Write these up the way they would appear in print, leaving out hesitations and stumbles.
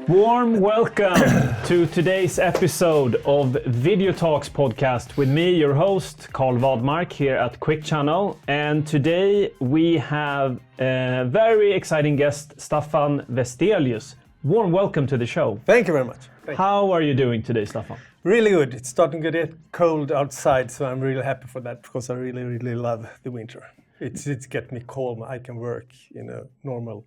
Warm welcome to today's episode of Videotalks podcast with me, your host, Karl Wadmark, here at Quickchannel. And today we have a very exciting guest, Staffan Westelius. Warm welcome to the show. Thank you very much. How are you doing today, Staffan? Really good. It's starting to get cold outside, so I'm really happy for that because I really love the winter. It's get me calm. I can work in a normal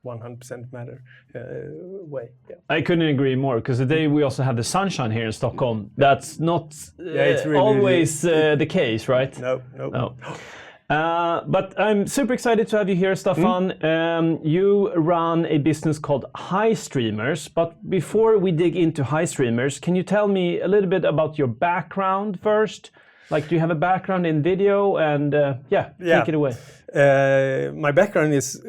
100% matter way. Yeah. I couldn't agree more, because today we also have the sunshine here in Stockholm. That's not it's really, always the case, right? No. But I'm super excited to have you here, Staffan. You run a business called HiStreamers. But before we dig into HiStreamers, can you tell me a little bit about your background first? Like, do you have a background in video? And take it away. My background is,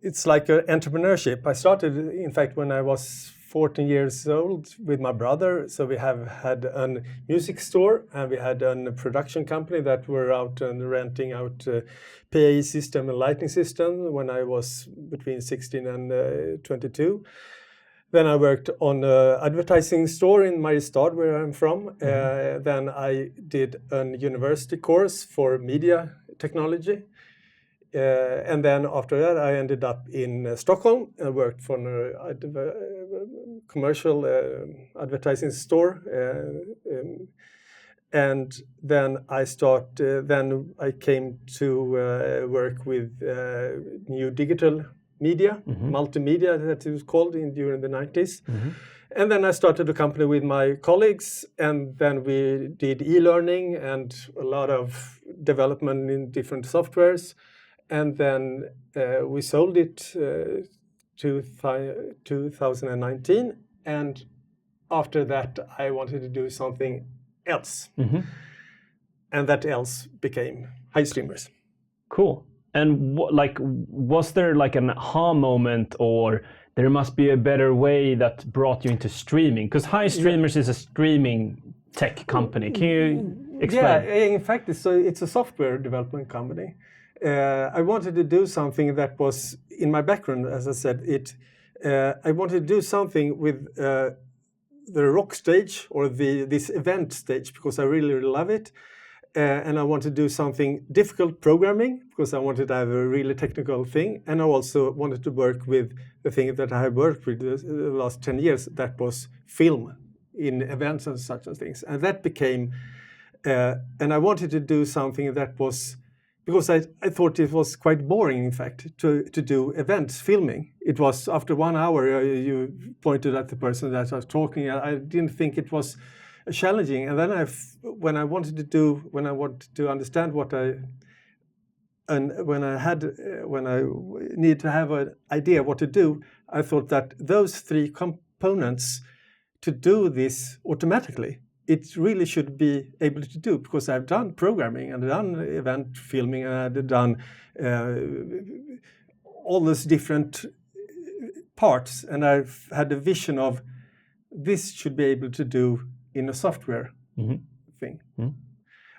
it's like entrepreneurship. I started, in fact, when I was 14 years old with my brother. So we have had a music store and we had a production company that were out and renting out PA system and lighting system when I was between 16 and 22. Then I worked on an advertising store in Mariestad, where I'm from. Then I did a university course for media technology. And then after that, I ended up in Stockholm and worked for a commercial advertising store. And then I came to work with new digital media, multimedia that it was called during the 90s. And then I started a company with my colleagues, and then we did e-learning and a lot of development in different softwares. And then we sold it 2019. And after that, I wanted to do something else. And that else became HiStreamers. Cool. And was there like an aha moment, or there must be a better way that brought you into streaming? Because HiStreamers is a streaming tech company. Can you explain? Yeah, in fact, it's a software development company. I wanted to do something that was in my background, as I said. I wanted to do something with the rock stage or this event stage because I really love it. And I wanted to do something difficult programming because I wanted to have a really technical thing. And I also wanted to work with the thing that I have worked with the last 10 years, that was film in events and such things. And that became, and I wanted to do something that was, because I thought it was quite boring, in fact, to do events filming. It was after 1 hour, you pointed at the person that was talking. I didn't think it was challenging. And then when I understand what when I need to have an idea what to do, I thought that those three components to do this automatically, it really should be able to do, because I've done programming and done event filming and I've done all those different parts, and I've had a vision of this should be able to do in a software thing.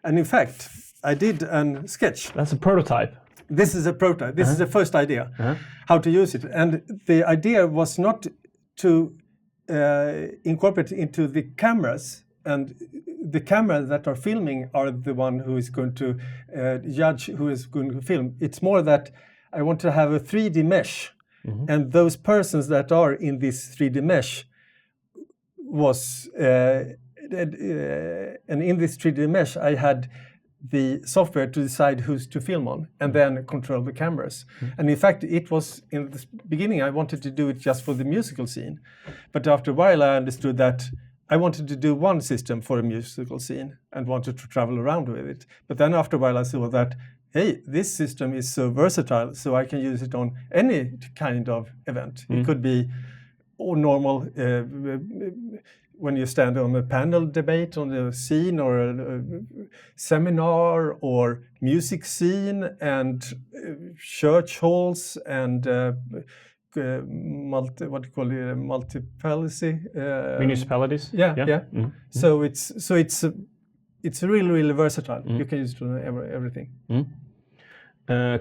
And in fact, I did a sketch. That's a prototype. This is a prototype. This is the first idea, how to use it. And the idea was not to incorporate into the cameras, and the cameras that are filming are the one who is going to judge who is going to film. It's more that I want to have a 3D mesh, and those persons that are in this 3D mesh was, and in this 3D mesh, I had the software to decide who's to film on and then control the cameras. And in fact, it was in the beginning, I wanted to do it just for the musical scene. But after a while, I understood that I wanted to do one system for a musical scene and wanted to travel around with it. But then after a while, I saw that, hey, this system is so versatile, so I can use it on any kind of event. It could be normal, when you stand on a panel debate on a scene, or a seminar, or music scene, and church halls, and municipalities. Yeah. So it's really versatile. You can use it on everything.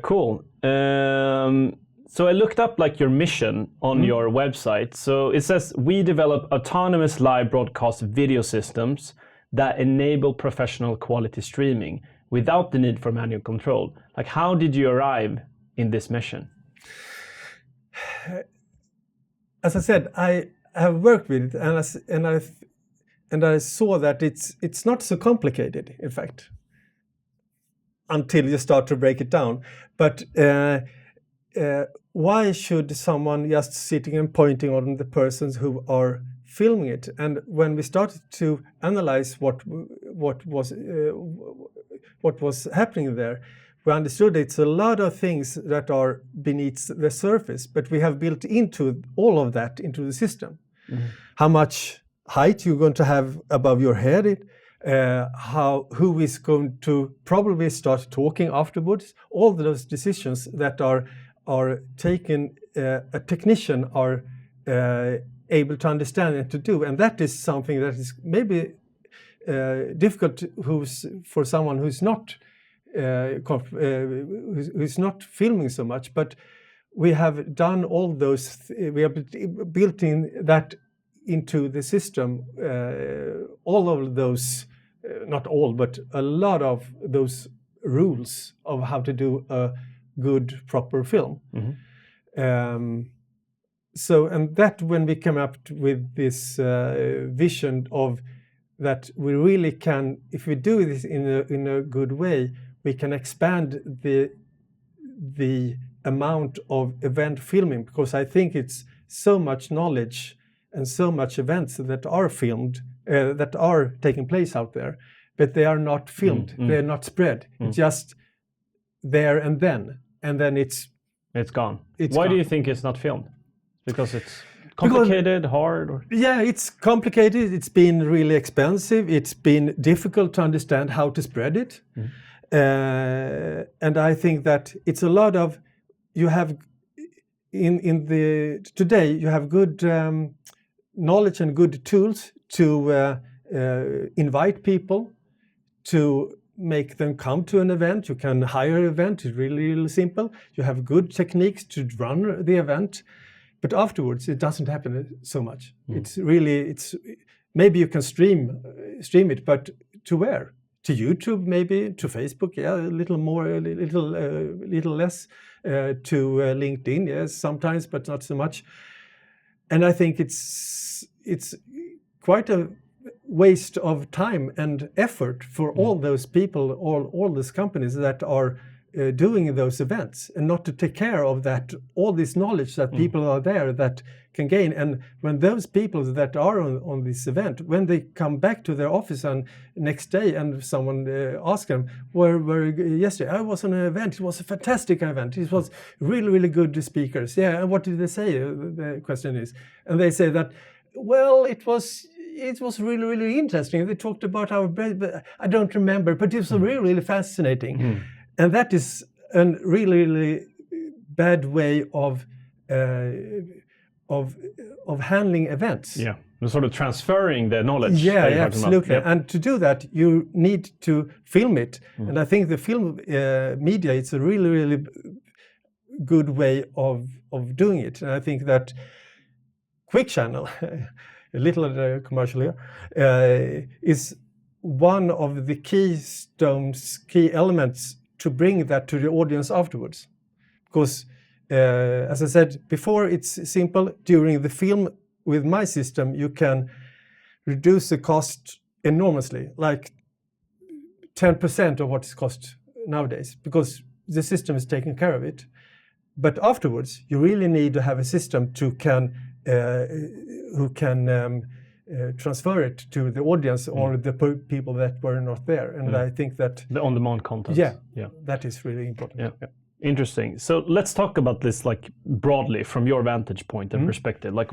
Cool. So I looked up like your mission on your website. So it says, we develop autonomous live broadcast video systems that enable professional quality streaming without the need for manual control. Like, how did you arrive in this mission? As I said, I have worked with it, and I saw that it's not so complicated, in fact, until you start to break it down. But why should someone just sitting and pointing on the persons who are filming it? And when we started to analyze what was happening there, we understood it's a lot of things that are beneath the surface, but we have built into all of that into the system. How much height you're going to have above your head, who is going to probably start talking afterwards, all those decisions that are taken, a technician are able to understand and to do. And that is something that is maybe difficult for someone who's not filming so much, but we have done all those. We have built in that into the system. All of those, not all, but a lot of those rules of how to do a good, proper film. So, and that when we come up with this vision of that we really can, if we do this in a good way, we can expand the amount of event filming, because I think it's so much knowledge and so much events that are filmed, that are taking place out there, but they are not filmed, they're not spread. It's just there and then it's gone. It's Why gone. do you think it's not filmed? Because it's complicated, hard? Or? Yeah, it's complicated. It's been really expensive. It's been difficult to understand how to spread it. And I think that it's a lot of, you have today you have good knowledge and good tools to invite people, to make them come to an event. You can hire an event. It's really, really simple. You have good techniques to run the event. But afterwards, it doesn't happen so much. It's maybe you can stream it, but to where? To YouTube, maybe to Facebook, yeah, a little more, a little less. To LinkedIn, yes, sometimes, but not so much. And I think it's quite a waste of time and effort for all those people, all those companies that are doing those events, and not to take care of that, all this knowledge that people are there that can gain. And when those people that are on this event, when they come back to their office and next day and someone asks them, where were you yesterday? I was on an event. It was a fantastic event. It was really, really good speakers. Yeah, and what did they say? The question is. And they say that, well, it was really, really interesting. They talked about our bread, but I don't remember, but it was really, really fascinating. And that is a really, really bad way of handling events. Yeah, sort of transferring the knowledge. Yeah, absolutely. Yep. And to do that, you need to film it. And I think the film media is a really, really good way of doing it. And I think that Quickchannel, a little commercial here, is one of the key elements to bring that to the audience afterwards. Because, as I said before, it's simple. During the film with my system, you can reduce the cost enormously, like 10% of what it costs nowadays, because the system is taking care of it. But afterwards, you really need to have a system who can transfer it to the audience or the people that were not there. And I think that the on-demand content. Yeah, that is really important. Yeah. Interesting. So let's talk about this like broadly from your vantage point and perspective. Like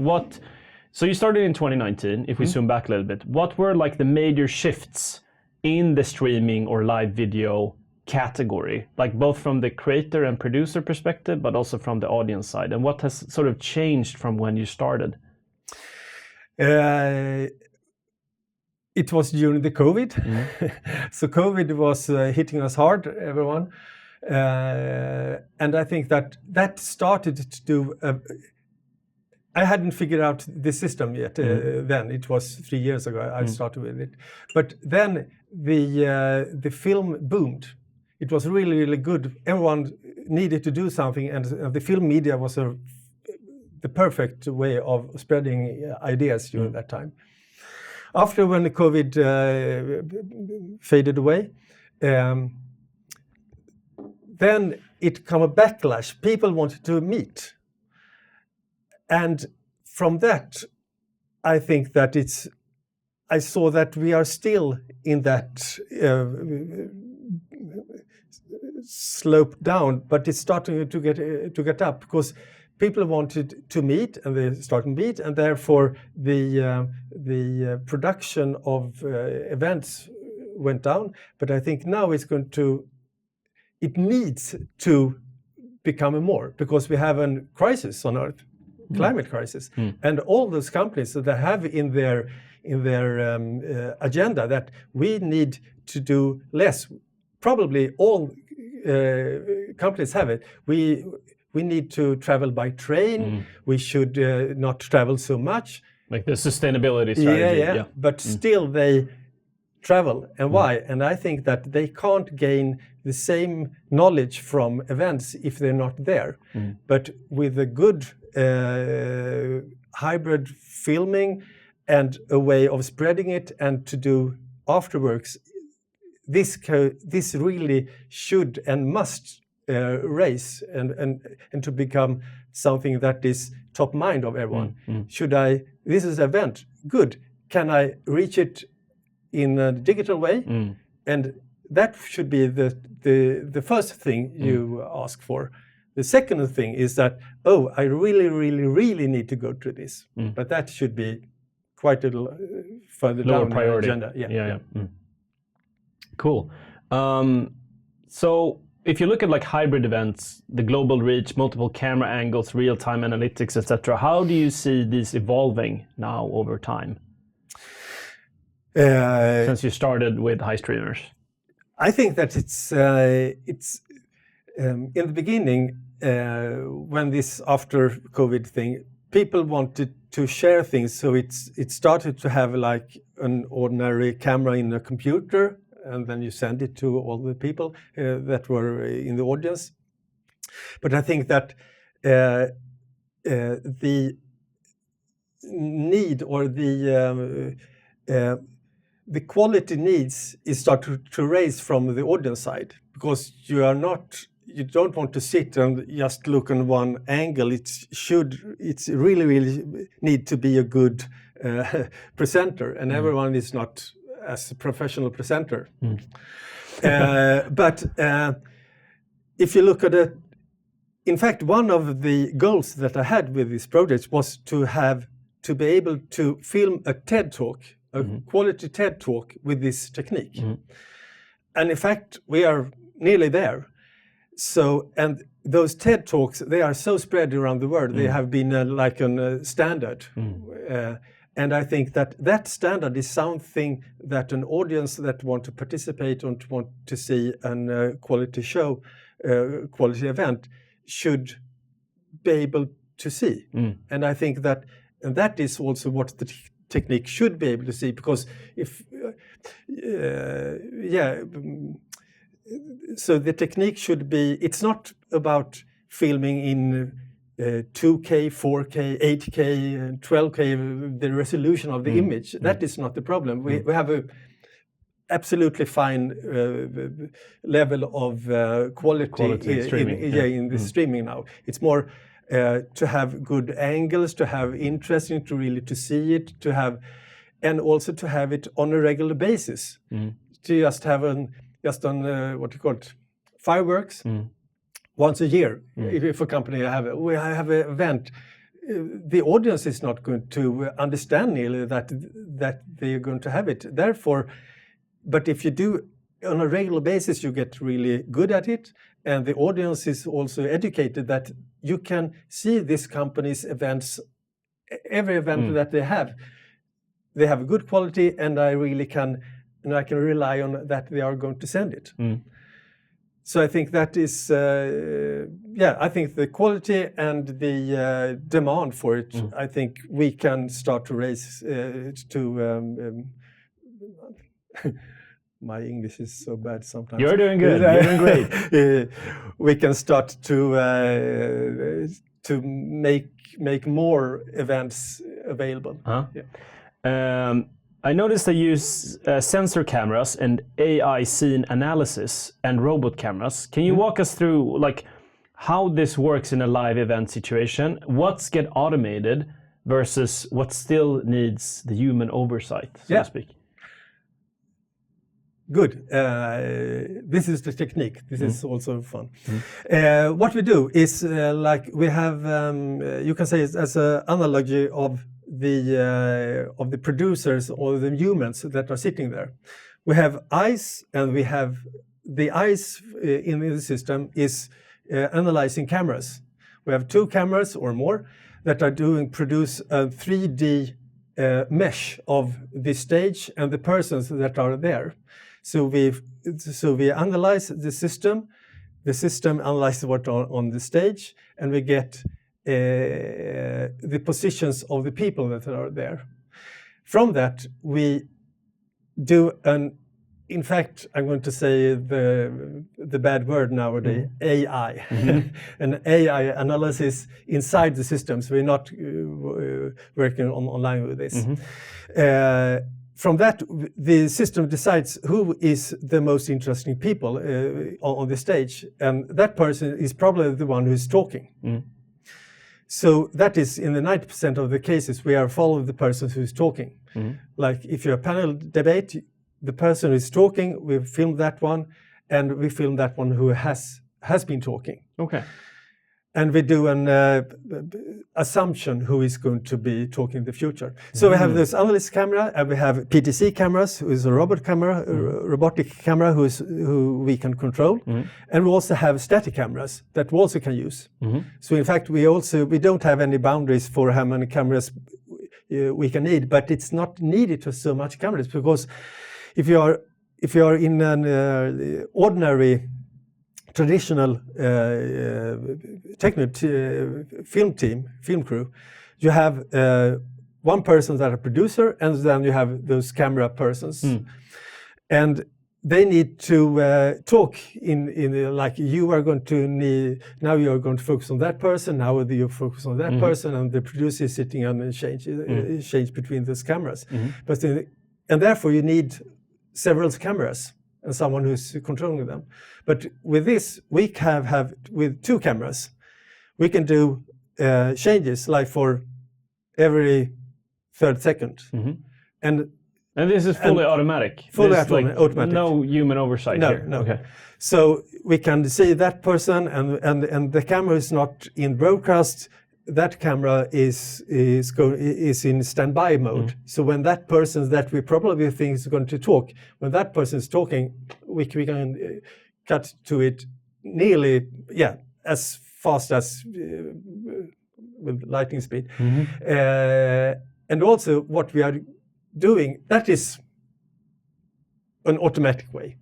so you started in 2019, if we zoom back a little bit, what were like the major shifts in the streaming or live video category, like both from the creator and producer perspective, but also from the audience side? And what has sort of changed from when you started? It was during the COVID. So COVID was hitting us hard, everyone. And I think that started to do. I hadn't figured out the system yet. Then it was 3 years ago I started with it, but then the film boomed. It was really, really good. Everyone needed to do something, and the film media was the perfect way of spreading ideas during that time. After when the COVID faded away, then it came a backlash. People wanted to meet. And from that, I think that I saw that we are still in that slope down, but it's starting to get up, because people wanted to meet and they started to meet, and therefore the production of events went down. But I think now it needs to become more, because we have a crisis on Earth, climate crisis, and all those companies that have in their agenda that we need to do less. Probably all companies have it. We need to travel by train. We should not travel so much. Like the sustainability strategy. Yeah. But still they travel. And why? And I think that they can't gain the same knowledge from events if they're not there. But with a good hybrid filming and a way of spreading it and to do afterworks, this really should and must raise and to become something that is top mind of everyone. This is an event, good. Can I reach it in a digital way? And that should be the first thing you ask for. The second thing is that, I really, really, really need to go to this. But that should be quite a little further lower down priority. The agenda. Yeah. Cool. So if you look at like hybrid events, the global reach, multiple camera angles, real-time analytics, etc., how do you see these evolving now over time? Since you started with HiStreamers. I think that it's in the beginning, when this after COVID thing, people wanted to share things, so it started to have like an ordinary camera in a computer, and then you send it to all the people that were in the audience. But I think that the need or the quality needs is started to raise from the audience side, because you don't want to sit and just look on one angle. It's really, really need to be a good presenter, and everyone is not as a professional presenter. But if you look at it, in fact, one of the goals that I had with this project was to be able to film a TED Talk, a quality TED Talk with this technique. And in fact, we are nearly there. So, and those TED Talks, they are so spread around the world. They have been like a standard. And I think that standard is something that an audience that want to participate and want to see a quality show, quality event, should be able to see. And I think that is also what the technique should be able to see, because so the technique should be, it's not about filming in 2K, 4K, 8K, 12K, the resolution of the image. That is not the problem. We have a absolutely fine level of quality in streaming. In the streaming now. It's more to have good angles, to have interesting, to really to see it, to have, and also to have it on a regular basis. To just have on what you call it, fireworks. Once a year. If a company have an event, the audience is not going to understand nearly that they are going to have it. Therefore, but if you do on a regular basis, you get really good at it, and the audience is also educated that you can see this company's events, every event that they have a good quality, and I can rely on that they are going to send it. So I think that is, I think the quality and the demand for it, I think we can start to raise my English is so bad sometimes. You're doing good. You're doing great. We can start to make more events available. Yeah. I noticed they use sensor cameras and AI scene analysis and robot cameras. Can you walk us through like how this works in a live event situation? What's get automated versus what still needs the human oversight, so to speak? Good. This is the technique. This is also fun. What we do is like we have, you can say it's as an analogy of the producers or the humans that are sitting there. We have eyes, and we have the eyes in the system is analyzing cameras. We have 2 cameras or more that are produce a 3D mesh of the stage and the persons that are there. So we analyze the system analyzes what on the stage, and we get the positions of the people that are there. From that, we do in fact, I'm going to say the bad word nowadays, AI. An AI analysis inside the systems. We're not working online with this. From that, the system decides who is the most interesting people on the stage, and that person is probably the one who's talking. So that is in the 90% of the cases we are following the person who's talking. Like if you're a panel debate, the person who's talking, we film that one, and we film that one who has been talking. Okay. And we do an assumption who is going to be talking in the future. So we have this analyst camera, and we have PTC cameras, who is a robotic camera, who we can control, and we also have static cameras that we also can use. So in fact, we don't have any boundaries for how many cameras we can need, but it's not needed to so much cameras, because if you are in an ordinary traditional film crew, you have one person that a producer, and then you have those camera persons, and they need to talk in like you are going to need, now you are going to focus on that person, now you focus on that person, and the producer is sitting on a change between those cameras. And therefore you need several cameras and someone who's controlling them. But with this, we have with 2 cameras, we can do changes like for every 3rd second. And this is fully automatic? Fully automatic. No human oversight here? No. Okay. So we can see that person, and the camera is not in broadcast. That camera is in standby mode. So when that person that we probably think is going to talk, when that person is talking, we can cut to it nearly, as fast as with lightning speed. And also what we are doing, that is an automatic way.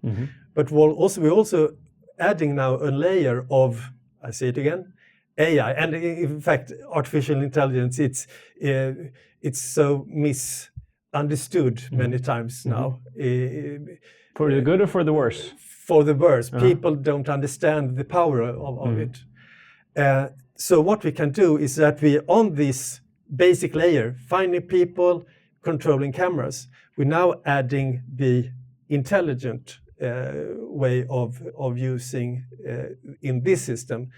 But we're also adding now a layer of, I say it again, AI, and in fact, artificial intelligence. It's so misunderstood many times now. For the good or for the worse? For the worse. People don't understand the power of it. So what we can do is that we, on this basic layer, finding people, controlling cameras, we're now adding the intelligent way of using in this system.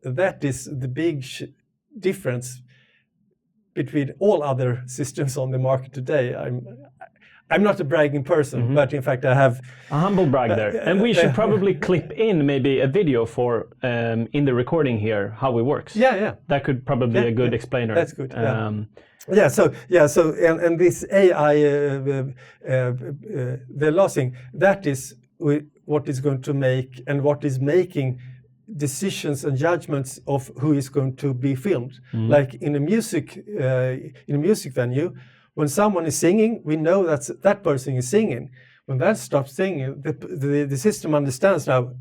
That is the big difference between all other systems on the market today. I'm not a bragging person, but in fact I have a humble brag there. And we should probably clip in maybe a video for in the recording here how it works. That could probably be a good explainer. That's good. So and this AI, the last thing, that is what is going to make and what is making decisions and judgments of who is going to be filmed. Like in a music venue, when someone is singing, we know that person is singing. When that stops singing, the system understands now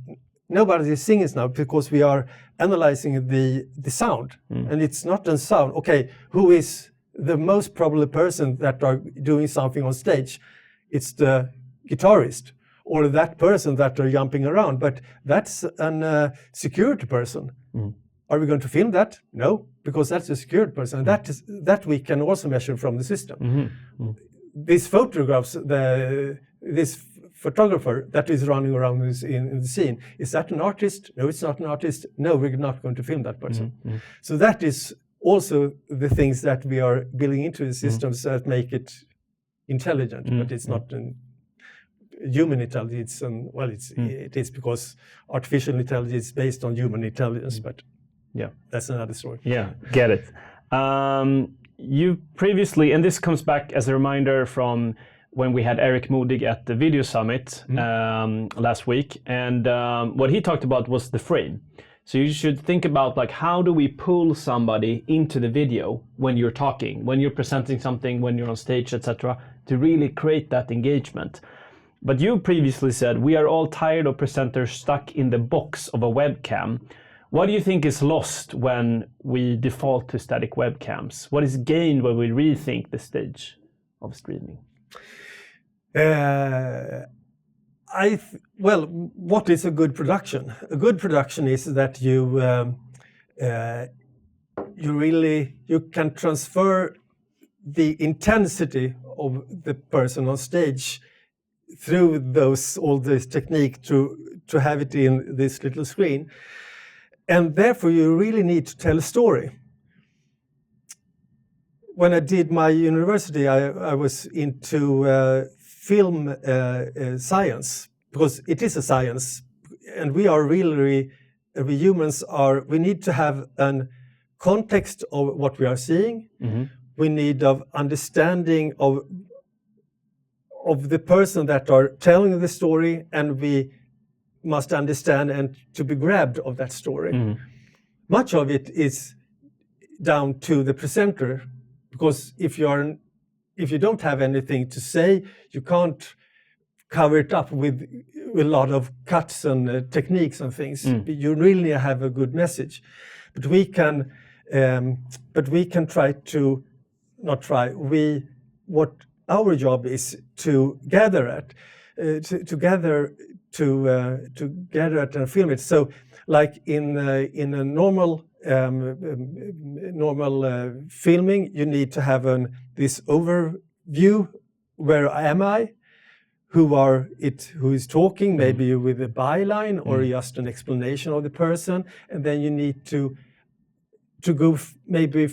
nobody is singing now because we are analyzing the sound, and it's not the sound. Okay, who is the most probable person that are doing something on stage? It's the guitarist or that person that are jumping around, but that's a security person. Are we going to film that? No, because that's a security person. That we can also measure from the system. These photographs, this photographer that is running around in the scene, is that an artist? No, it's not an artist. No, we're not going to film that person. So that is also the things that we are building into the systems that make it intelligent, but it's not an human intelligence. And well, it is because artificial intelligence is based on human intelligence, but yeah, that's another story. Yeah, get it. You previously, and this comes back as a reminder from when we had Eric Modig at the Video Summit last week, and what he talked about was the frame. So you should think about like, how do we pull somebody into the video when you're talking, when you're presenting something, when you're on stage, etc., to really create that engagement. But you previously said we are all tired of presenters stuck in the box of a webcam. What do you think is lost when we default to static webcams? What is gained when we rethink the stage of streaming? Well, what is a good production? A good production is that you can transfer the intensity of the person on stage through all this technique to have it in this little screen, and therefore you really need to tell a story. When I did my university, I was into film science, because it is a science, and we are we humans we need to have a context of what we are seeing. We need of understanding of the person that are telling the story, and we must understand and to be grabbed of that story. Much of it is down to the presenter, because if you don't have anything to say, you can't cover it up with a lot of cuts and techniques and things. You really have a good message, but we can what our job is to gather it, together and film it. So, like in a normal filming, you need to have this overview. Where am I? Who is talking? Maybe with a byline or just an explanation of the person, and then you need to go maybe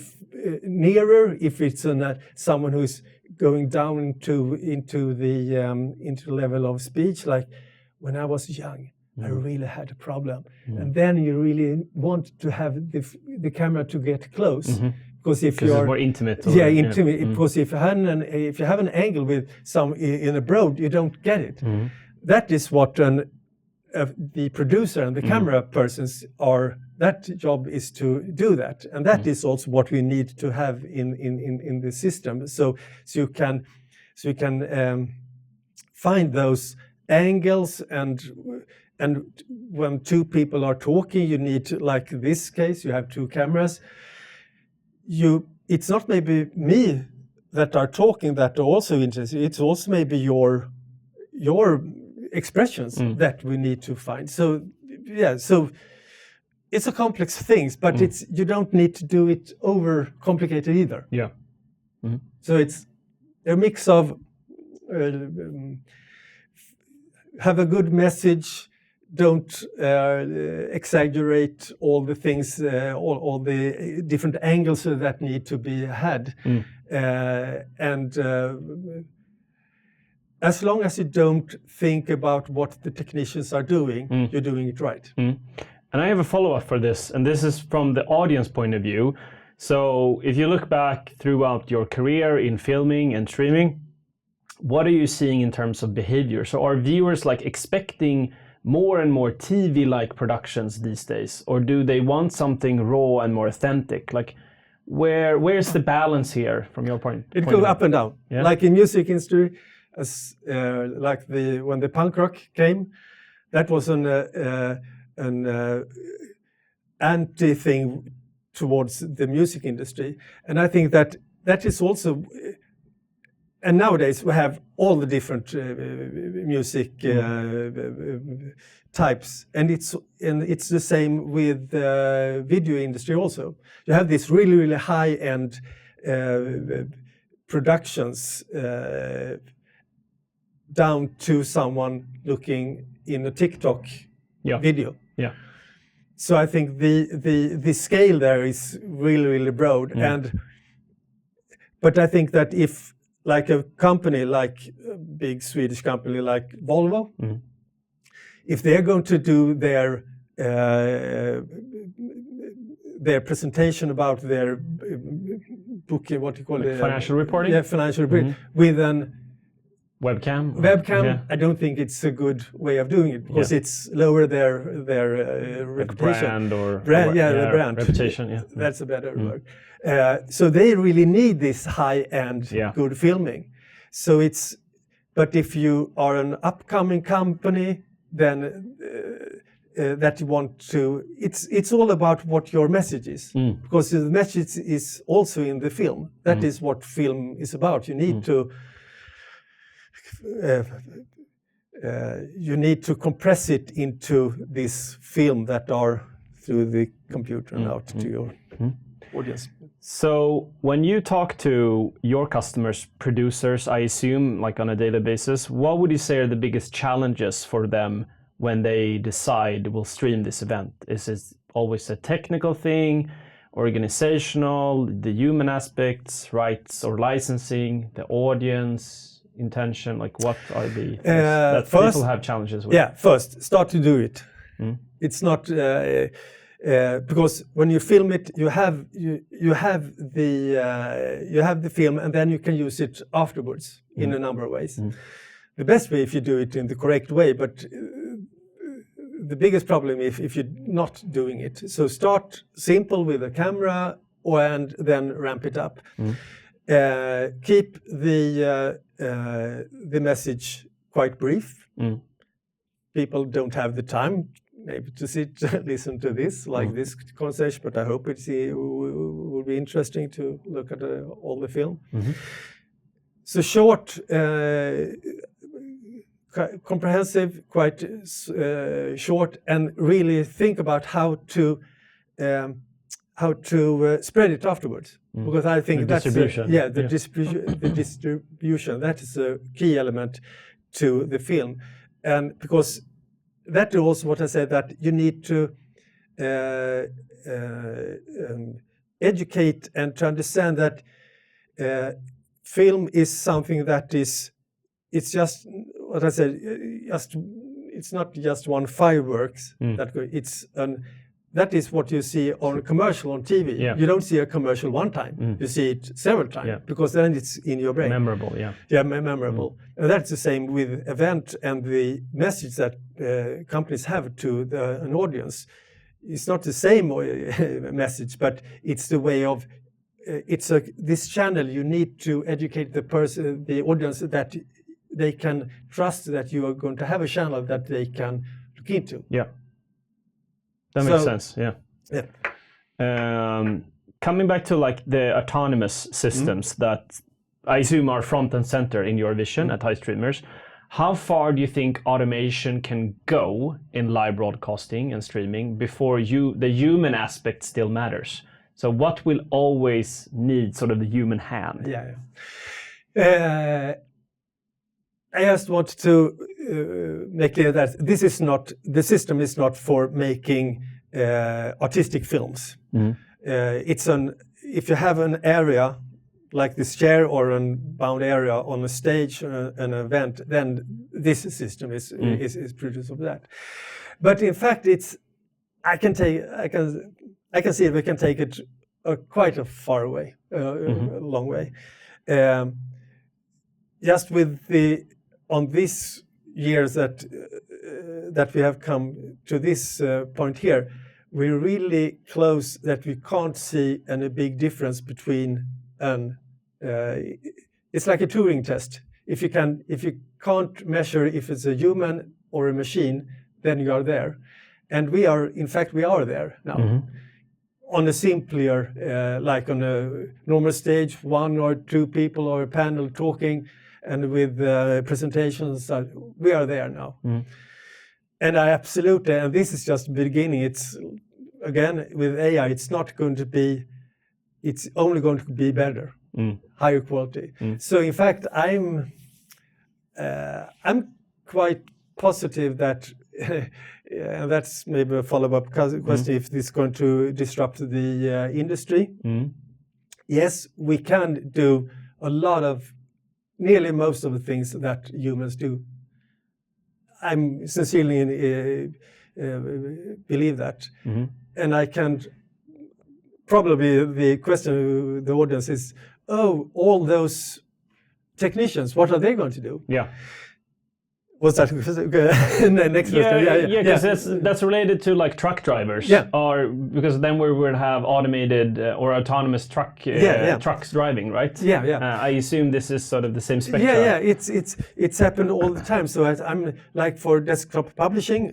nearer if it's someone who's going down into the level of speech. Like when I was young, I really had a problem, and then you really want to have the camera to get close, because if you're more intimate. Intimate. Because if you have an angle with some in a broad, you don't get it. That is what the producer and the camera persons are. That job is to do that, and that is also what we need to have in the system. So you can find those angles, and when two people are talking, you need, like this case, you have two cameras. It's not maybe me that are talking that are also interested. It's also maybe your expressions that we need to find. So it's a complex thing, but you don't need to do it over complicated either. So it's a mix of have a good message, don't exaggerate all the things, all the different angles that need to be had, and as long as you don't think about what the technicians are doing, you're doing it right. And I have a follow-up for this, and this is from the audience point of view. So if you look back throughout your career in filming and streaming, what are you seeing in terms of behavior? So are viewers like expecting more and more TV-like productions these days, or do they want something raw and more authentic? Like, where's the balance here from your point? It goes up and down. Yeah? Like in music industry, when the punk rock came, that was anti thing towards the music industry, and I think that is also. And nowadays we have all the different music types, and it's the same with the video industry also. You have this really high-end productions down to someone looking in a TikTok video. Yeah. So I think the scale there is really broad, but I think that if like a company, like a big Swedish company like Volvo, if they're going to do their presentation about their book, what you call like it, financial reporting. Yeah, financial reporting with an webcam. I don't think it's a good way of doing it because it's lower their reputation. The brand reputation. Yeah, that's a better word. So they really need this high-end good filming. So but if you are an upcoming company, then that you want to, it's all about what your message is, because the message is also in the film. That is what film is about. You need to compress it into this film that are through the computer and out to your audience. So when you talk to your customers, producers, I assume like on a daily basis, what would you say are the biggest challenges for them when they decide we'll stream this event? Is it always a technical thing, organizational, the human aspects, rights or licensing, the audience, intention? Like what are the things that first, people have challenges with? Yeah, first start to do it. It's not because when you film it, you have the film, and then you can use it afterwards in a number of ways. The best way if you do it in the correct way, but the biggest problem if you're not doing it. So start simple with a camera and then ramp it up. Keep the message quite brief. People don't have the time maybe to sit and listen to this this conversation, but I hope it will be interesting to look at all the film. So short, comprehensive, quite short, and really think about how to spread it afterwards. Because I think that's distribution. The distribution, that is a key element to the film, and because that is also what I said, that you need to educate and to understand that film is something that it's just what I said, it's not just one fireworks that is what you see on a commercial on TV. You don't see a commercial one time, you see it several times because then it's in your brain. Memorable, memorable. And that's the same with event and the message that companies have to an audience. It's not the same message, but it's the way of this channel. You need to educate the audience, that they can trust that you are going to have a channel that they can look into. That makes sense. Coming back to like the autonomous systems that I assume are front and center in your vision at HiStreamers, how far do you think automation can go in live broadcasting and streaming before the human aspect still matters? So what will always need sort of the human hand? I just want to make clear that the system is not for making artistic films. If you have an area like this chair or a bound area on a stage, an event, then this system is produced of that. But in fact, I can see if we can take it quite a far away, a long way. Just with on these years that we have come to this point here, we're really close that we can't see any big difference between it's like a Turing test. If you can't measure if it's a human or a machine, then you are there. And we are there now. On a simpler, like on a normal stage, 1 or 2 people or a panel talking, and with presentations, we are there now. And I absolutely, and this is just the beginning. It's again with AI, it's only going to be better, higher quality. So in fact, I'm quite positive that, and that's maybe a follow-up question, if this is going to disrupt the industry. Yes, we can do nearly most of the things that humans do. I'm sincerely believe that. And I can, probably the question of the audience is, all those technicians, what are they going to do? Yeah. What's that? Next question. Yeah, because that's related to like truck drivers. Yeah. Or because then we would have automated or autonomous trucks driving, right? Yeah. I assume this is sort of the same spectrum. Yeah. It's happened all the time. So I'm like for desktop publishing,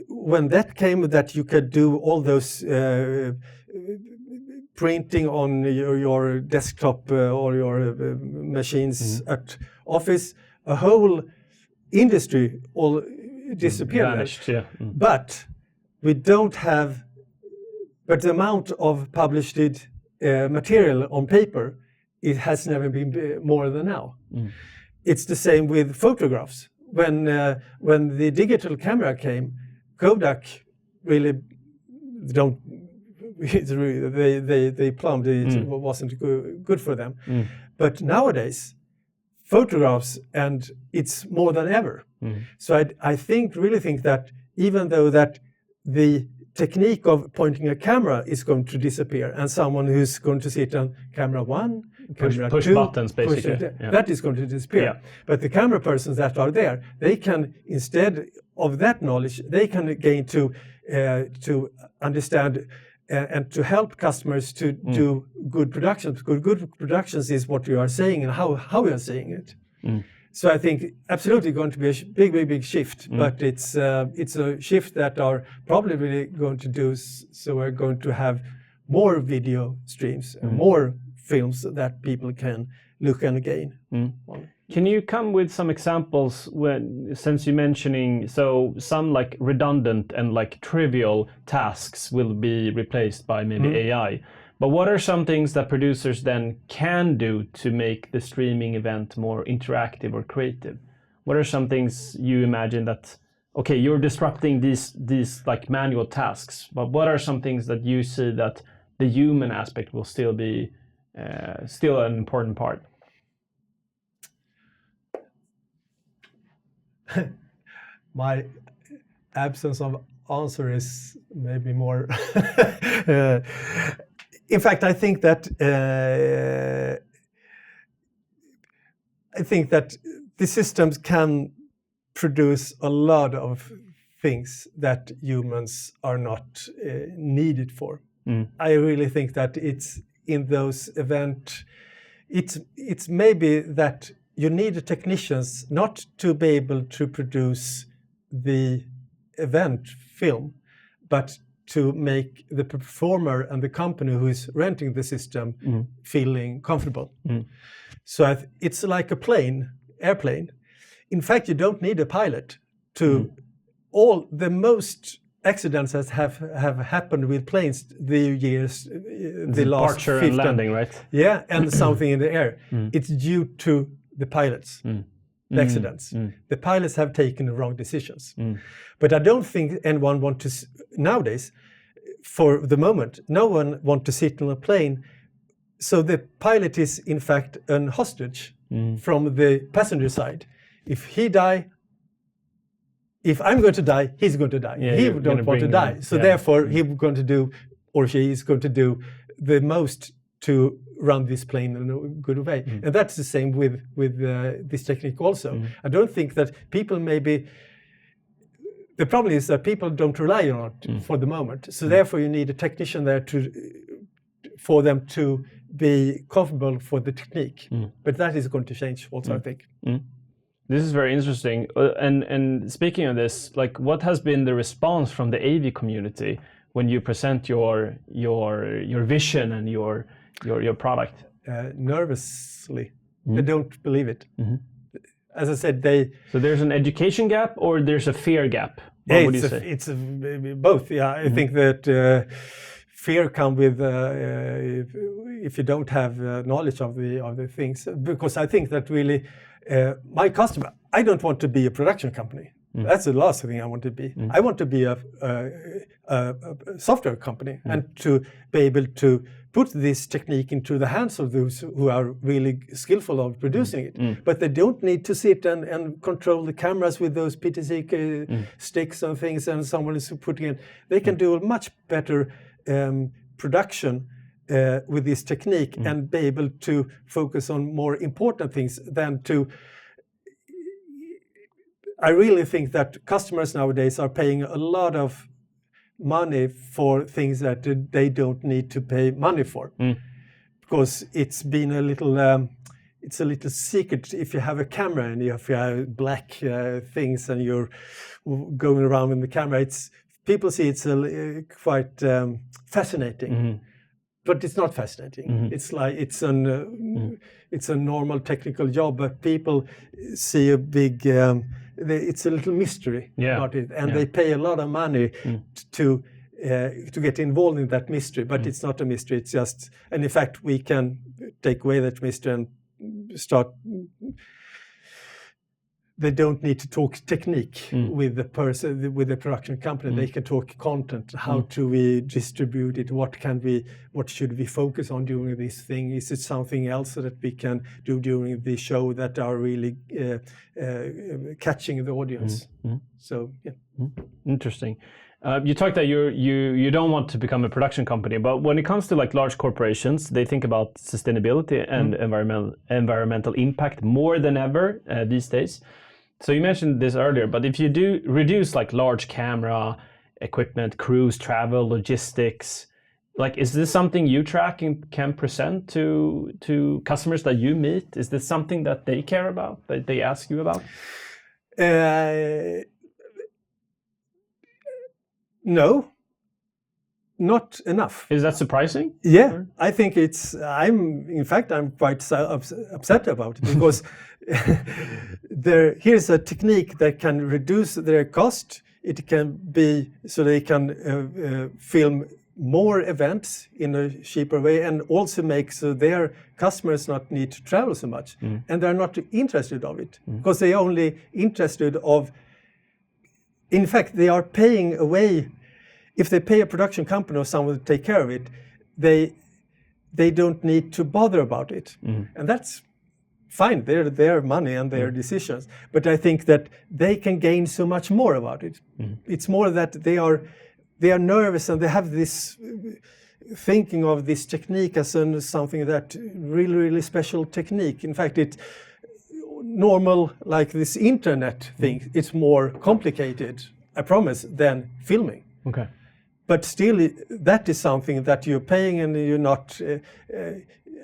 when that came, that you could do all those printing on your desktop or your machines at office, a whole industry all disappeared. Vanished, yeah. But we don't have, but the amount of published material on paper, it has never been more than now. It's the same with photographs. When the digital camera came, Kodak really they plumbed it. It wasn't good for them. But nowadays, photographs, and it's more than ever. So I really think that even though that the technique of pointing a camera is going to disappear, and someone who's going to sit on camera 1, camera push 2, buttons basically, that is going to disappear. But the camera persons that are there, they can, instead of that knowledge, they can gain to understand and to help customers to do good productions. Good productions is what you are saying and how you are saying it. So I think absolutely going to be a big shift, but it's a shift that are probably really going to do. So we're going to have more video streams and more films that people can look and gain. Can you come with some examples since you're mentioning, so some like redundant and like trivial tasks will be replaced by maybe AI, but what are some things that producers then can do to make the streaming event more interactive or creative? What are some things you imagine that, okay, you're disrupting these like manual tasks, but what are some things that you see that the human aspect will still be still an important part? My absence of answer is maybe more. In fact, I think that the systems can produce a lot of things that humans are not needed for. I really think that it's in those events. It's maybe that you need technicians not to be able to produce the event film, but to make the performer and the company who is renting the system feeling comfortable. So it's like a airplane. In fact, you don't need a pilot to. All the most accidents that have happened with planes the last departure and landing, right? Yeah, and something in the air. It's due to the pilots, the accidents. The pilots have taken the wrong decisions. But I don't think anyone wants to, nowadays, for the moment, no one wants to sit on a plane. So the pilot is, in fact, a hostage from the passenger side. If I'm going to die, he's going to die. Yeah, he don't want to die. So therefore, he's going to do, or she is going to do the most to run this plane in a good way. And that's the same with this technique also. I don't think that people the problem is that people don't rely on it for the moment. So therefore, you need a technician there for them to be comfortable for the technique. But that is going to change also, I think. This is very interesting. And speaking of this, like, what has been the response from the AV community when you present your vision and your product? Nervously. They don't believe it. As I said, So there's an education gap or there's a fear gap? What would you say? It's both. Yeah, I think that fear comes with if you don't have knowledge of the things. Because I think that really, my customer, I don't want to be a production company. That's the last thing I want to be. I want to be a software company and to be able to put this technique into the hands of those who are really skillful of producing it. But they don't need to sit and control the cameras with those PTZ sticks and things, and someone is putting it. They can do a much better production with this technique and be able to focus on more important things than to... I really think that customers nowadays are paying a lot of money for things that they don't need to pay money for, because it's been a little secret. If you have a camera and if you have black things and you're going around with the camera, people see it's quite fascinating. But it's not fascinating. It's like it's a normal technical job, but people see a big. It's a little mystery about it, and they pay a lot of money to get involved in that mystery. But it's not a mystery. It's just, and in fact, we can take away that mystery and start. They don't need to talk technique with the person, with the production company. They can talk content. How do we distribute it? What should we focus on during this thing? Is it something else that we can do during the show that are really catching the audience? So yeah. Interesting. You talked that you don't want to become a production company, but when it comes to like large corporations, they think about sustainability and environmental impact more than ever these days. So you mentioned this earlier, but if you do reduce like large camera equipment, cruise, travel, logistics, like, is this something you track and can present to customers that you meet? Is this something that they care about, that they ask you about? No, not enough. Is that surprising? Yeah, or? I think I'm quite upset about it, because here's a technique that can reduce their cost. It can be so they can film more events in a cheaper way, and also make so their customers not need to travel so much. And they're not interested of it, because they are only interested of, in fact, they are paying away. If they pay a production company or someone to take care of it, they don't need to bother about it. And that's fine, they're their money and their decisions. But I think that they can gain so much more about it. It's more that they are nervous, and they have this thinking of this technique as something that really, really special technique. In fact, it's normal, like this internet thing. It's more complicated, I promise, than filming. Okay. But still, that is something that you're paying, and you're not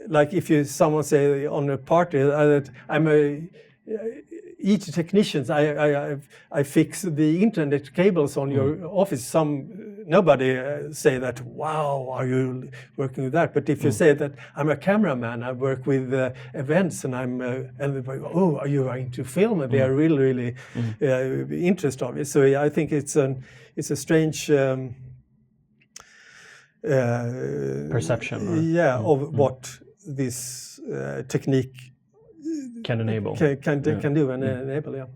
like if someone say on a party that I'm each technicians, I fix the internet cables on your office. Nobody say that, wow, are you working with that? But if you say that I'm a cameraman, I work with events, and and oh, are you into film? And they are really, really interested in it. So I think it's a strange perception. Of what this technique can enable. Can do and enable, yeah.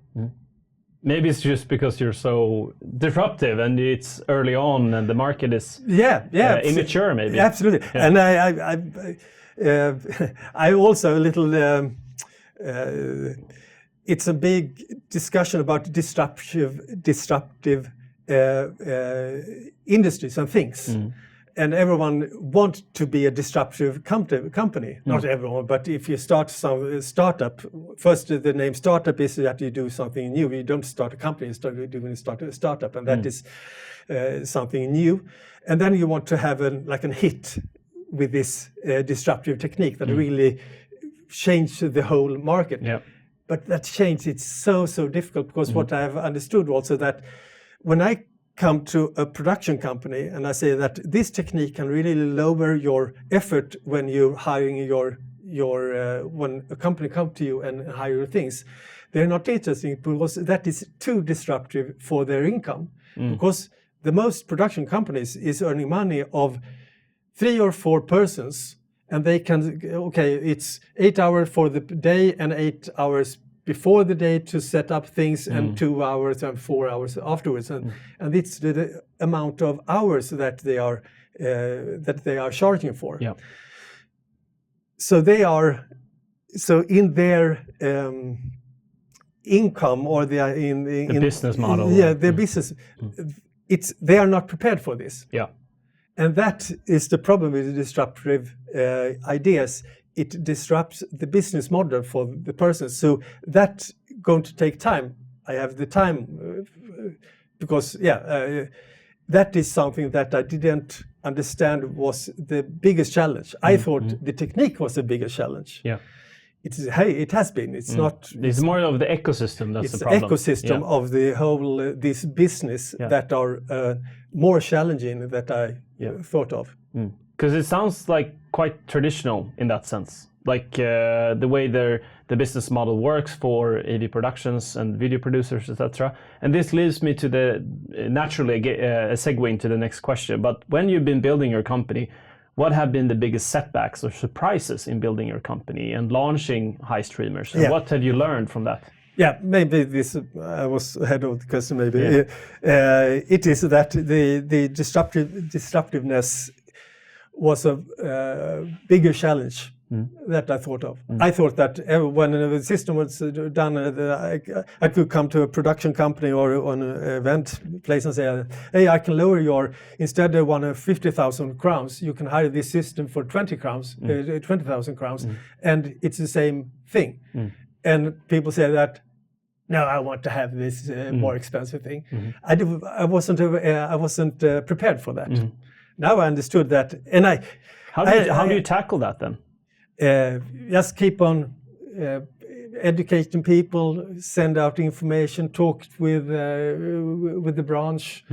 Maybe it's just because you're so disruptive and it's early on and the market is immature, maybe. Absolutely. Yeah. And I also a little, it's a big discussion about disruptive industries and things. And everyone wants to be a disruptive company. Not everyone, but if you start some startup, first the name startup is that you do something new. You don't start a company, you start a startup, and that is something new. And then you want to have a hit with this disruptive technique that really changes the whole market. Yeah. But that change, it's so difficult, because what I have understood also, that when I come to a production company and I say that this technique can really lower your effort when you're hiring when a company comes to you and hire your things, they're not interested, because that is too disruptive for their income. Because the most production companies is earning money of 3 or 4 persons, and they can, okay, it's 8 hours for the day and 8 hours before the day to set up things, and 2 hours and 4 hours afterwards, and it's the amount of hours that they are charging for. Yeah. So in their income, or in business model. Yeah, their business. They are not prepared for this. Yeah. And that is the problem with the disruptive ideas. It disrupts the business model for the person. So that's going to take time. I have the time because that is something that I didn't understand was the biggest challenge. I thought the technique was the biggest challenge. Yeah. It has been. It's not. It's more of the ecosystem. That's the problem. It's the ecosystem of the whole this business that are more challenging that I thought of. Because it sounds like quite traditional in that sense, like the way the business model works for AV productions and video producers, etc. And this leads me to naturally a segue into the next question. But when you've been building your company, what have been the biggest setbacks or surprises in building your company and launching HiStreamers? And what have you learned from that? Yeah, maybe this I was ahead of the question. Maybe it is that the disruptiveness was a bigger challenge that I thought of. I thought that when the system was done, I could come to a production company or on an event place and say, hey, I can lower your, instead of 150,000 crowns, you can hire this system for 20,000 crowns, and it's the same thing. And people say that, no, I want to have this more expensive thing. I wasn't prepared for that. Now I understood that, and how do you tackle that then? Just keep on educating people, send out information, talk with the branch,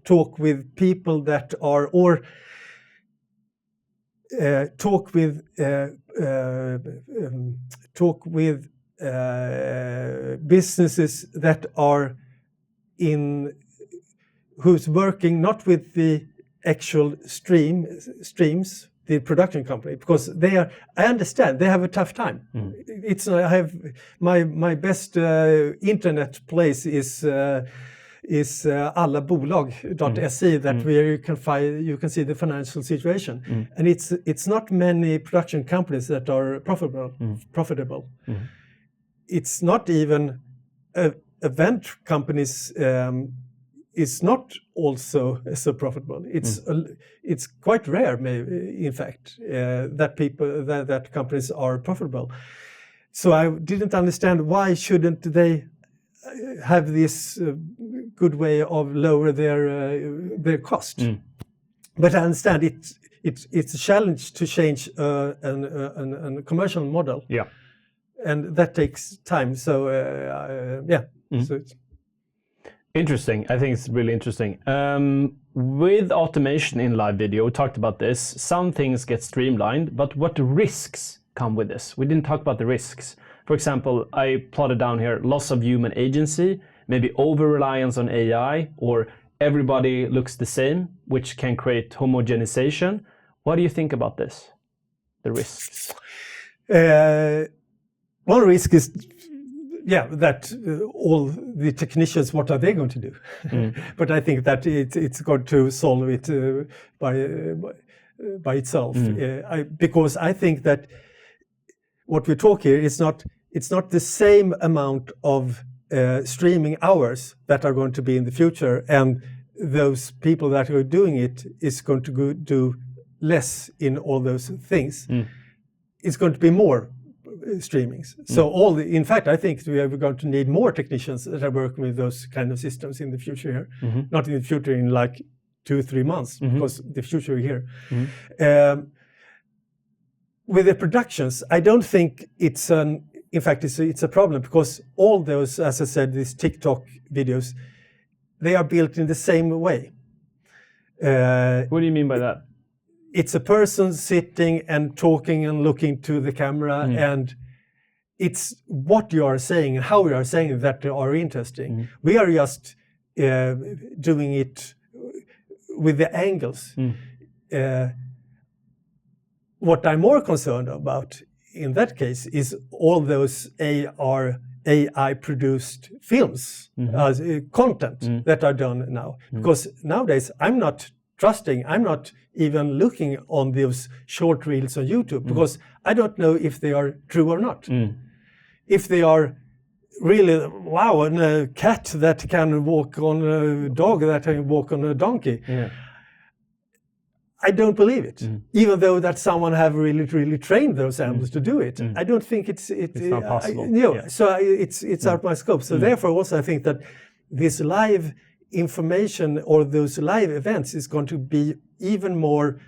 talk with people that are, or talk with businesses that are who's working not with the actual streams, the production company, because I understand they have a tough time. I have my best internet place is allabolag.se, that where you can see the financial situation, and it's not many production companies that are profitable. It's not even event companies is not also so profitable. It's quite rare, maybe, in fact, that companies are profitable. So I didn't understand why shouldn't they have this good way of lower their cost. But I understand it's a challenge to change a commercial model. Yeah. And that takes time. So so it's interesting. I think it's really interesting. With automation in live video, we talked about this. Some things get streamlined, but what risks come with this? We didn't talk about the risks. For example, I plotted down here loss of human agency, maybe over-reliance on AI, or everybody looks the same, which can create homogenization. What do you think about this? The risks? One risk is that all the technicians, what are they going to do? But I think that it's going to solve it by itself. Because I think that what we talk here is it's not the same amount of streaming hours that are going to be in the future, and those people that are doing it is going to do less in all those things. It's going to be more streamings. So in fact, I think we are going to need more technicians that are working with those kind of systems in the future here. Not in the future in like 2-3 months, because the future here. With the productions, I don't think it's in fact, it's a problem because all those, as I said, these TikTok videos, they are built in the same way. What do you mean by that? It's a person sitting and talking and looking to the camera, and it's what you are saying and how you are saying that are interesting. We are just doing it with the angles. What I'm more concerned about in that case is all those AI-produced films, content that are done now. Because nowadays I'm not trusting, I'm not even looking on those short reels on YouTube because I don't know if they are true or not. If they are really, wow, and a cat that can walk on a dog that can walk on a donkey. I don't believe it, even though that someone have really trained those animals to do it. I don't think it's not possible. So it's out of my scope. So therefore, also I think that this live information or those live events is going to be even more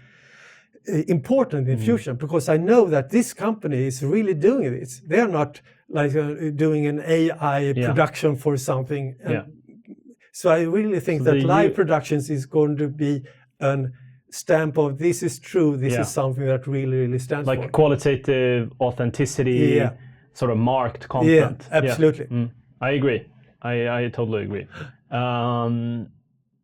important in the future, because I know that this company is really doing this. They are not like doing an AI production for something. So I really think that live productions is going to be an stamp of this is true, this is something that really stands like for. Qualitative authenticity, sort of marked content. Yeah, absolutely. I agree. I totally agree.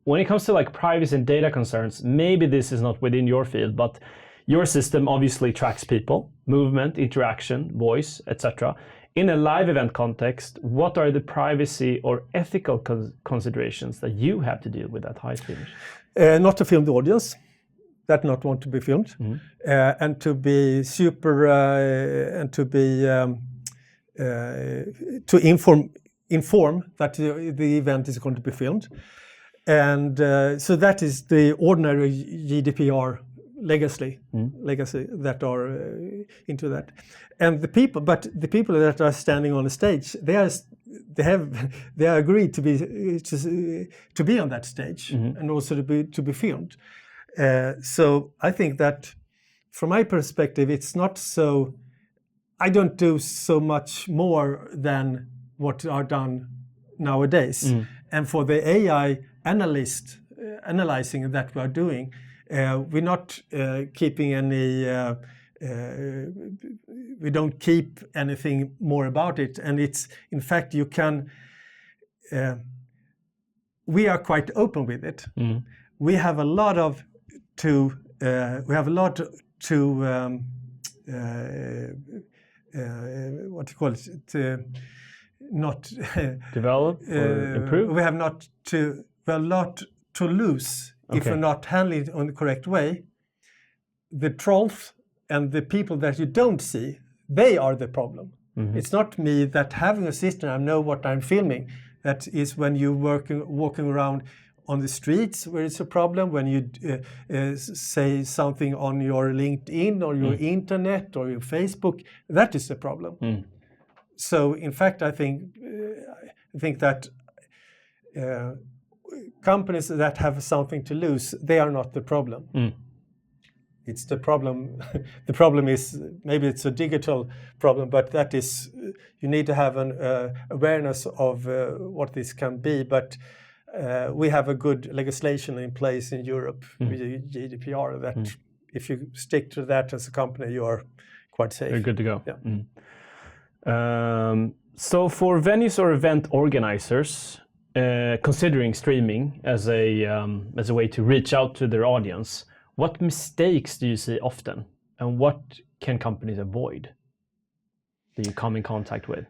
When it comes to like privacy and data concerns, maybe this is not within your field, but your system obviously tracks people, movement, interaction, voice, etc. In a live event context, what are the privacy or ethical considerations that you have to deal with at HiStreamers? Not to film the audience, that not want to be filmed, and to be super, and to be to inform that the event is going to be filmed, and so that is the ordinary GDPR legacy that are into that, and the people that are standing on the stage, they are agreed to be on that stage and also to be filmed. So I think that from my perspective, it's not so. I don't do so much more than what are done nowadays, and for the AI analyzing that we are doing. We're not keeping any. We don't keep anything more about it, and it's in fact you can. We are quite open with it. We have a lot to. What do you call it? Not develop or improve. We have a lot to lose. If you're not handling it in the correct way. The trolls and the people that you don't see, they are the problem. It's not me that having a system, I know what I'm filming. That is when you're walking around on the streets where it's a problem, when you say something on your LinkedIn or your internet or your Facebook, that is the problem. So in fact, I think that companies that have something to lose, they are not the problem. It's the problem. The problem is maybe it's a digital problem, but that is you need to have an awareness of what this can be. But we have a good legislation in place in Europe with GDPR that if you stick to that as a company, you are quite safe. You're good to go. Yeah. So for venues or event organizers, considering streaming as a way to reach out to their audience, what mistakes do you see often, and what can companies avoid that you come in contact with?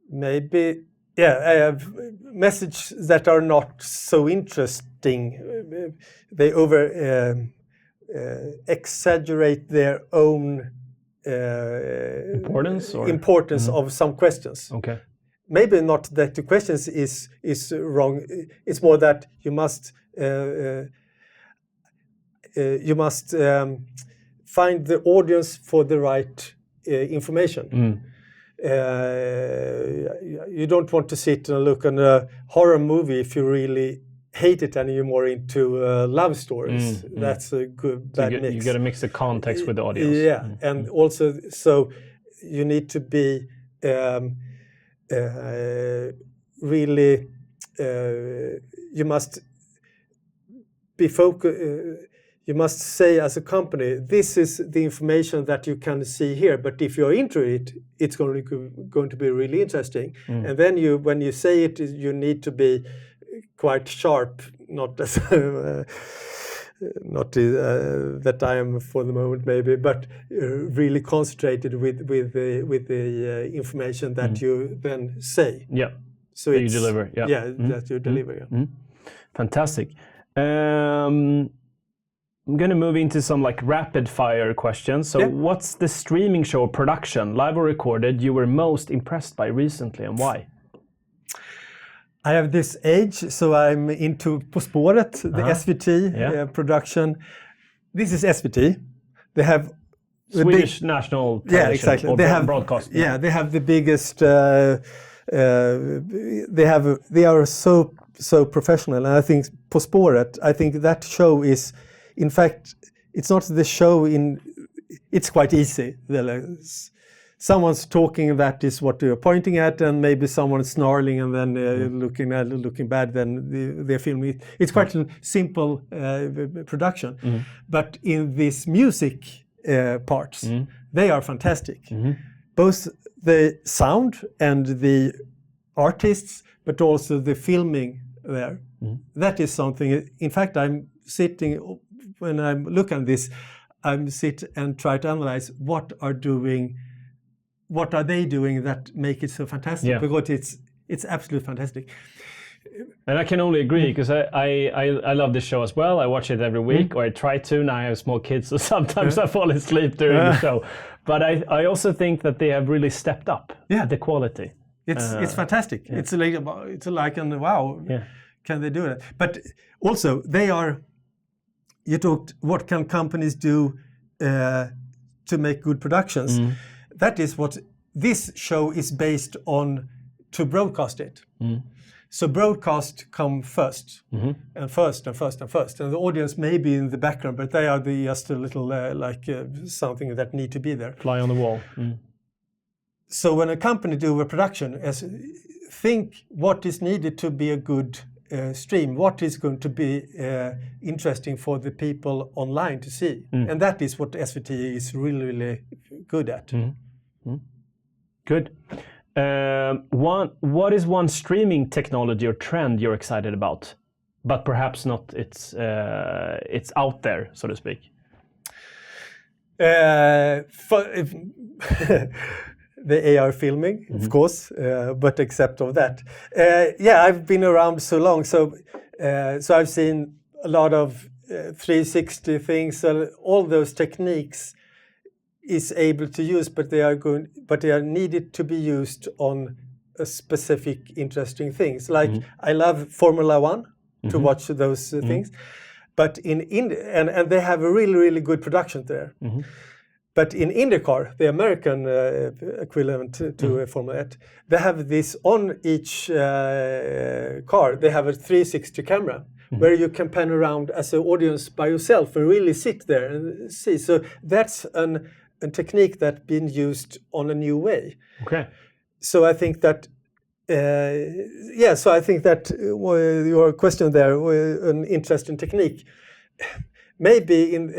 Maybe, I have messages that are not so interesting. They exaggerate their own importance of some questions. Okay. Maybe not that the questions is wrong. It's more that you must find the audience for the right information. You don't want to sit and look at a horror movie if you really hate it and you're more into love stories. That's a good bad mix. You got to mix the context with the audience. Yeah, and also so you need to be really. You must be focused. You must say as a company, this is the information that you can see here. But if you're into it, it's going to be really interesting. And then when you say it, you need to be quite sharp, not as not that I am for the moment maybe, but really concentrated with the information that you then say. Yeah. So that you deliver. Yeah. Yeah, that you deliver. Yeah. Fantastic. I'm going to move into some like rapid fire questions. So what's the streaming show production, live or recorded, you were most impressed by recently, and why? I have this age, so I'm into Spåret, the SVT production. This is SVT. They have Swedish national television. Yeah, exactly. Or they have broadcast. Yeah, they have the biggest. They are so professional, and I think På Spåret, I think that show is, in fact, it's not the show it's quite easy. Someone's talking, that is what you're pointing at, and maybe someone's snarling and then looking bad, then they're filming it. It's quite a simple production. But in these music parts, they are fantastic. Both the sound and the artists, but also the filming there. That is something, in fact, I'm sitting, when I'm looking at this, I'm sit and try to analyze what are they doing that make it so fantastic, because it's absolutely fantastic. And I can only agree, because I love this show as well. I watch it every week, or I try to. Now I have small kids, so sometimes I fall asleep during the show. But I also think that they have really stepped up the quality. It's fantastic. It's like wow, can they do it? But also they are. You talked, what can companies do to make good productions? That is what this show is based on, to broadcast it. So broadcast come first, and first, and the audience may be in the background, but they are just a little something that need to be there. Fly on the wall. So when a company do a production, think what is needed to be a good stream, what is going to be interesting for the people online to see, and that is what SVT is really, really good at. Good. What is one streaming technology or trend you're excited about, but perhaps not it's out there, so to speak? The AR filming, of course, but except of that, I've been around so long, so I've seen a lot of 360 things. All those techniques is able to use, but they are needed to be used on a specific interesting things. Like I love Formula One to watch those things, but in India, and they have a really, really good production there. But in IndyCar, the American equivalent to Formula 8, they have this on each car. They have a 360 camera where you can pan around as an audience by yourself and really sit there and see. So that's a technique that's been used on a new way. Okay. So I think that, your question there, an interesting technique. Maybe in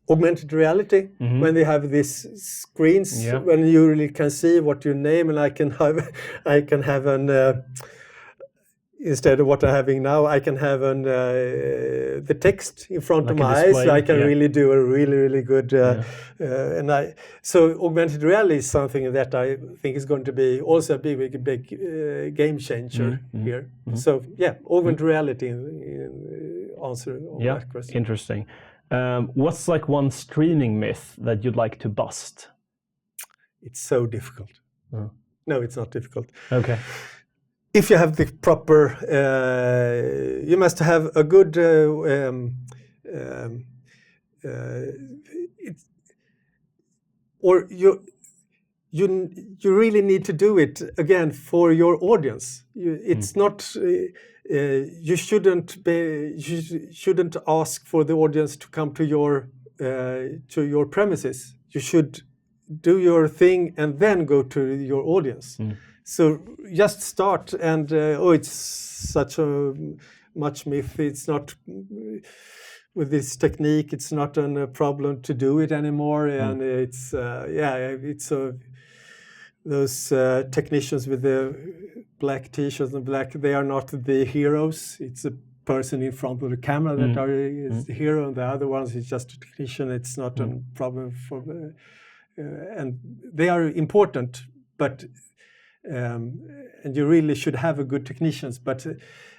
augmented reality, when they have these screens, when you really can see what your name, and I can have an instead of what I'm having now, I can have the text in front of my eyes, so I can really do a really, really good. So augmented reality is something that I think is going to be also a big game changer here. So augmented reality in answer on that question. Interesting. What's like one streaming myth that you'd like to bust? It's so difficult. No, it's not difficult. Okay. If you have the proper, you must have a good, you really need to do it again for your audience. It's not. You shouldn't ask for the audience to come to your premises. You should do your thing and then go to your audience. So just start, and it's such a much myth. It's not with this technique. It's not a problem to do it anymore, and it's those technicians with the black t-shirts and black. They are not the heroes. It's a person in front of the camera that is the hero, and the other ones is just a technician. It's not a problem for the. And they are important, but and you really should have a good technicians. But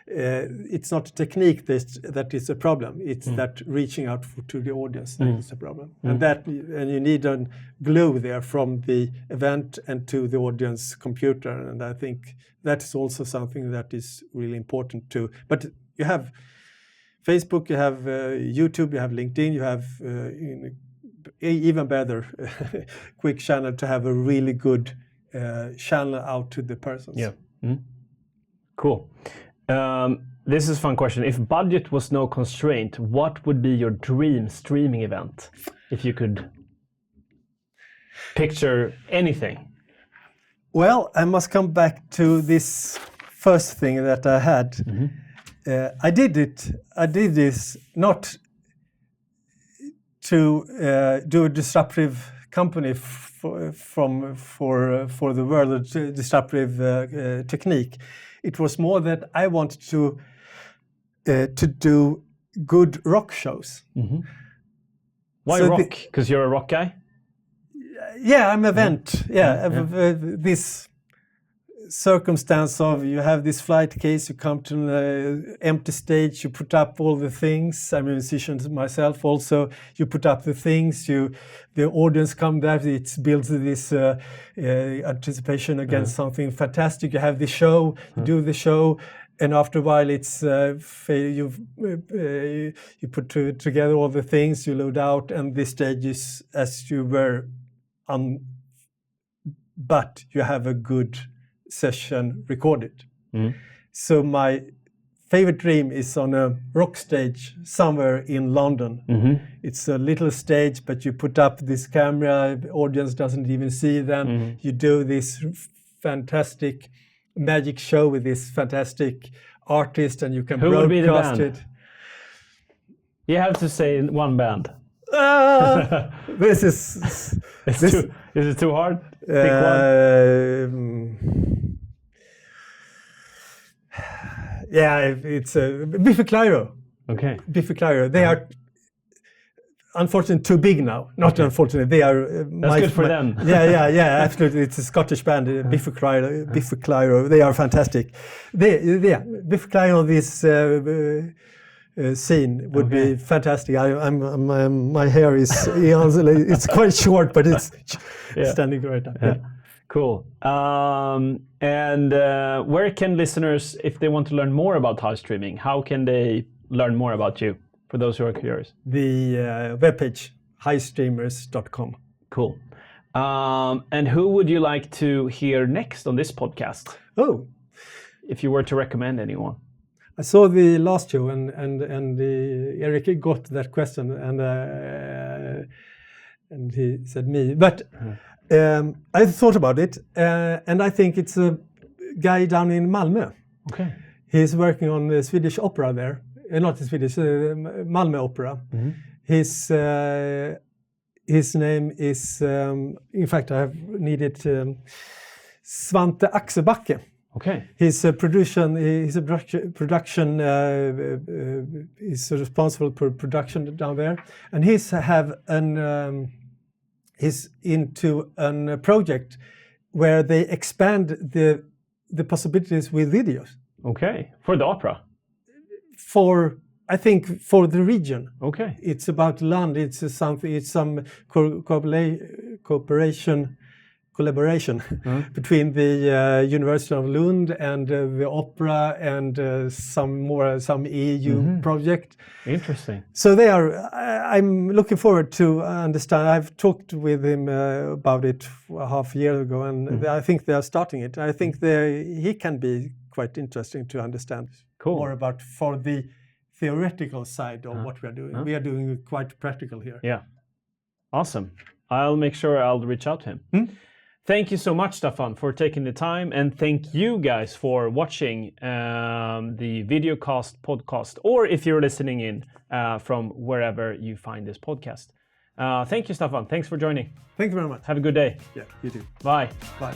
it's not technique that is a problem. It's that reaching out to the audience that is a problem, and you need a glue there from the event and to the audience computer. And I think that is also something that is really important too. But you have Facebook, you have YouTube, you have LinkedIn, you have even better Quickchannel to have a really good channel out to the persons. Yeah. Cool. This is a fun question. If budget was no constraint, what would be your dream streaming event? If you could picture anything. Well, I must come back to this first thing that I had. I did this not to do a disruptive company for the world, a disruptive technique. It was more that I wanted to do good rock shows. Why so rock? Because you're a rock guy? Yeah, I'm event. This circumstance of you have this flight case, you come to an empty stage, you put up all the things. I'm a musician myself also. You put up the things, the audience come there, it builds this anticipation against something fantastic. You have the show, you do the show, and after a while it's you put together all the things, you load out, and the stage is as you were on, but you have a good session recorded. So my favorite dream is on a rock stage somewhere in London. It's a little stage, but you put up this camera, the audience doesn't even see them. You do this fantastic magic show with this fantastic artist, and you can broadcast would be the band? It. You have to say one band. This is is it too hard? Pick one. Yeah, it's Biffy Clyro. Okay. Biffy Clyro. They are unfortunately too big now. Not unfortunately, they are. That's good for them. Yeah, absolutely. It's a Scottish band, Biffy Clyro. They are fantastic. Biffy Clyro. This scene would be fantastic. My hair is it's quite short, but it's standing right now. Yeah. Cool. And where can listeners, if they want to learn more about HiStreaming, how can they learn more about you? For those who are curious, the webpage HiStreamers.com. Cool. And who would you like to hear next on this podcast? Oh, if you were to recommend anyone. I saw the last show, and Eric got that question, and he said me. But I thought about it, and I think it's a guy down in Malmö. Okay. He's working on the Swedish opera there. Not the Swedish, Malmö opera. His name is, in fact, I have needed Svante Axelbakke. Okay. He's a production. He's responsible for production down there, and he's into a project where they expand the possibilities with videos. Okay, for the opera. I think for the region. Okay. It's about land. It's something. It's some cooperation collaboration between the University of Lund and the opera and some EU project. Interesting. So they are. I'm looking forward to understand. I've talked with him about it a half year ago, and I think they are starting it. I think he can be quite interesting to understand more about for the theoretical side of what we are doing. We are doing quite practical here. Yeah. Awesome. I'll make sure I'll reach out to him. Thank you so much, Staffan, for taking the time, and thank you guys for watching the Videocast podcast, or if you're listening in from wherever you find this podcast. Thank you, Staffan. Thanks for joining. Thank you very much. Have a good day. Yeah, you too. Bye. Bye.